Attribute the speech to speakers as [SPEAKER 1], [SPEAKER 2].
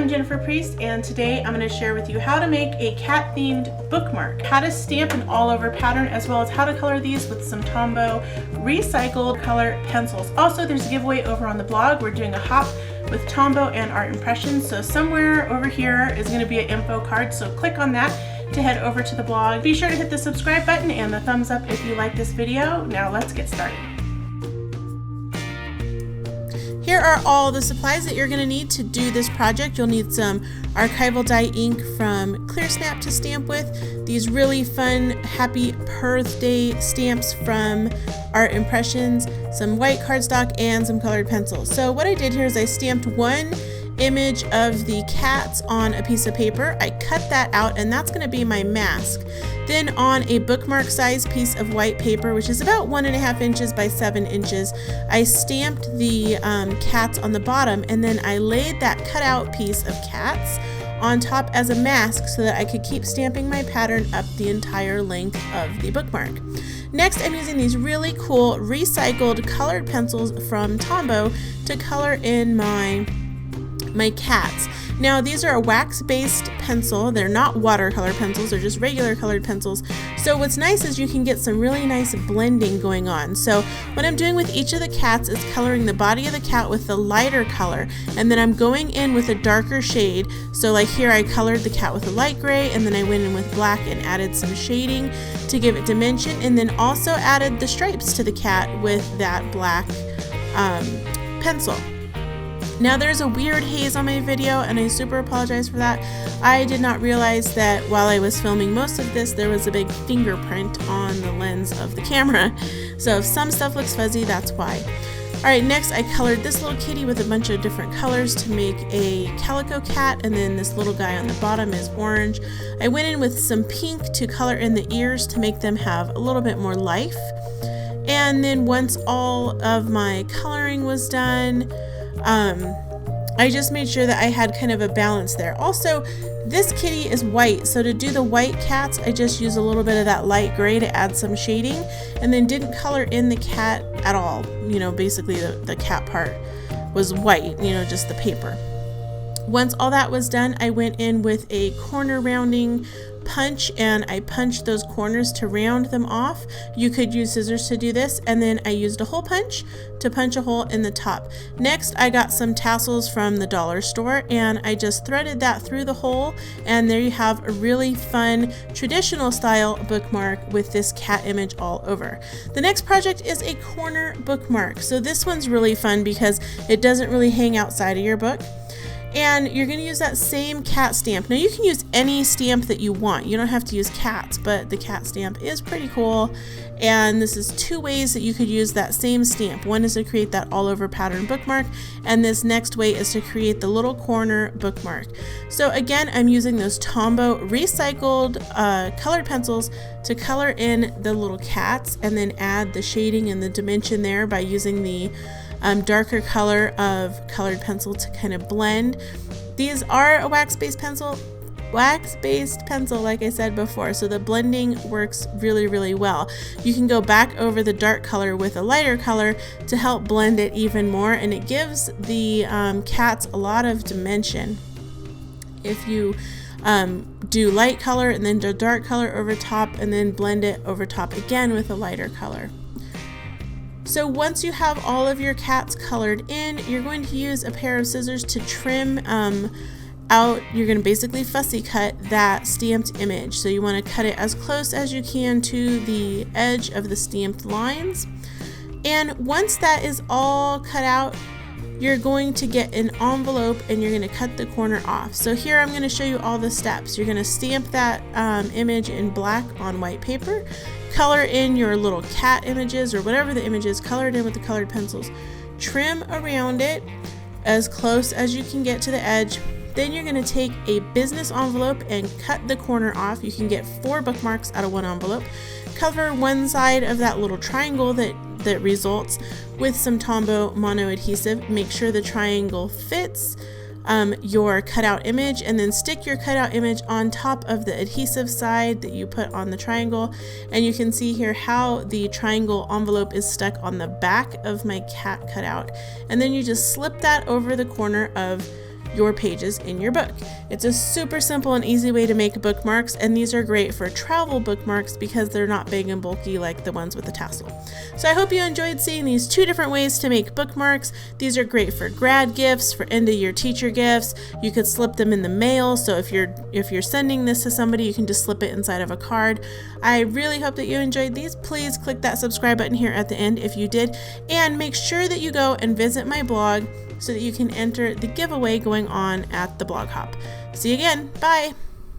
[SPEAKER 1] I'm Jennifer Priest, and today I'm going to share with you how to make a cat-themed bookmark, how to stamp an all-over pattern, as well as how to color these with some Tombow recycled color pencils. Also, there's a giveaway over on the blog. We're doing a hop with Tombow and art impressions, so somewhere over here is going to be an info card, so click on that to head over to the blog. Be sure to hit the subscribe button and the thumbs up if you like this video. Now let's get started. Here are all the supplies that you're going to need to do this project. You'll need some archival dye ink from Clear Snap to stamp with, these really fun Happy Birthday stamps from Art Impressions, some white cardstock, and some colored pencils. So what I did here is I stamped one image of the cats on a piece of paper. I cut that out, and that's going to be my mask. Then on a bookmark size piece of white paper, which is about 1.5 inches by 7 inches, I stamped the cats on the bottom, and then I laid that cut out piece of cats on top as a mask so that I could keep stamping my pattern up the entire length of the bookmark. Next, I'm using these really cool recycled colored pencils from Tombow to color in my cats. Now these are a wax-based pencil. They're not watercolor pencils, they're just regular colored pencils. So what's nice is you can get some really nice blending going on. So what I'm doing with each of the cats is coloring the body of the cat with the lighter color, and then I'm going in with a darker shade. So like here I colored the cat with a light gray, and then I went in with black and added some shading to give it dimension, and then also added the stripes to the cat with that black pencil. Now there's a weird haze on my video, and I super apologize for that. I did not realize that while I was filming most of this, there was a big fingerprint on the lens of the camera. So if some stuff looks fuzzy, that's why. Alright, next I colored this little kitty with a bunch of different colors to make a calico cat, and then this little guy on the bottom is orange. I went in with some pink to color in the ears to make them have a little bit more life. And then once all of my coloring was done, I just made sure that I had kind of a balance there. Also, this kitty is white, so to do the white cats, I just used a little bit of that light gray to add some shading, and then didn't color in the cat at all. You know, basically the cat part was white, you know, just the paper. Once all that was done, I went in with a corner rounding punch, and I punched those corners to round them off. You could use scissors to do this, and then I used a hole punch to punch a hole in the top. Next, I got some tassels from the dollar store, and I just threaded that through the hole, and there you have a really fun traditional style bookmark with this cat image all over. The next project is a corner bookmark. So this one's really fun because it doesn't really hang outside of your book. And you're going to use that same cat stamp. Now you can use any stamp that you want. You don't have to use cats, but the cat stamp is pretty cool. And this is two ways that you could use that same stamp. One is to create that all over pattern bookmark, and this next way is to create the little corner bookmark. So again, I'm using those Tombow recycled colored pencils to color in the little cats, and then add the shading and the dimension there by using the darker color of colored pencil to kind of blend. These are a wax-based pencil like I said before, so the blending works really well. You can go back over the dark color with a lighter color to help blend it even more, and it gives the cats a lot of dimension. If you do light color and then do dark color over top, and then blend it over top again with a lighter color. So once you have all of your cats colored in, you're going to use a pair of scissors to trim out. You're going to basically fussy cut that stamped image. So you want to cut it as close as you can to the edge of the stamped lines. And once that is all cut out, you're going to get an envelope, and you're going to cut the corner off. So here I'm going to show you all the steps. You're going to stamp that image in black on white paper, color in your little cat images or whatever the image is, color it in with the colored pencils, trim around it as close as you can get to the edge. Then you're going to take a business envelope and cut the corner off. You can get 4 bookmarks out of one envelope. Cover one side of that little triangle that results with some Tombow mono adhesive. Make sure the triangle fits your cutout image, and then stick your cutout image on top of the adhesive side that you put on the triangle. And you can see here how the triangle envelope is stuck on the back of my cat cutout, and then you just slip that over the corner of your pages in your book. It's a super simple and easy way to make bookmarks, and these are great for travel bookmarks because they're not big and bulky like the ones with the tassel. So I hope you enjoyed seeing these 2 different ways to make bookmarks. These are great for grad gifts, for end of year teacher gifts. You could slip them in the mail, so if you're sending this to somebody, you can just slip it inside of a card. I really hope that you enjoyed these. Please click that subscribe button here at the end if you did, and make sure that you go and visit my blog so that you can enter the giveaway going on at the blog hop. See you again. Bye.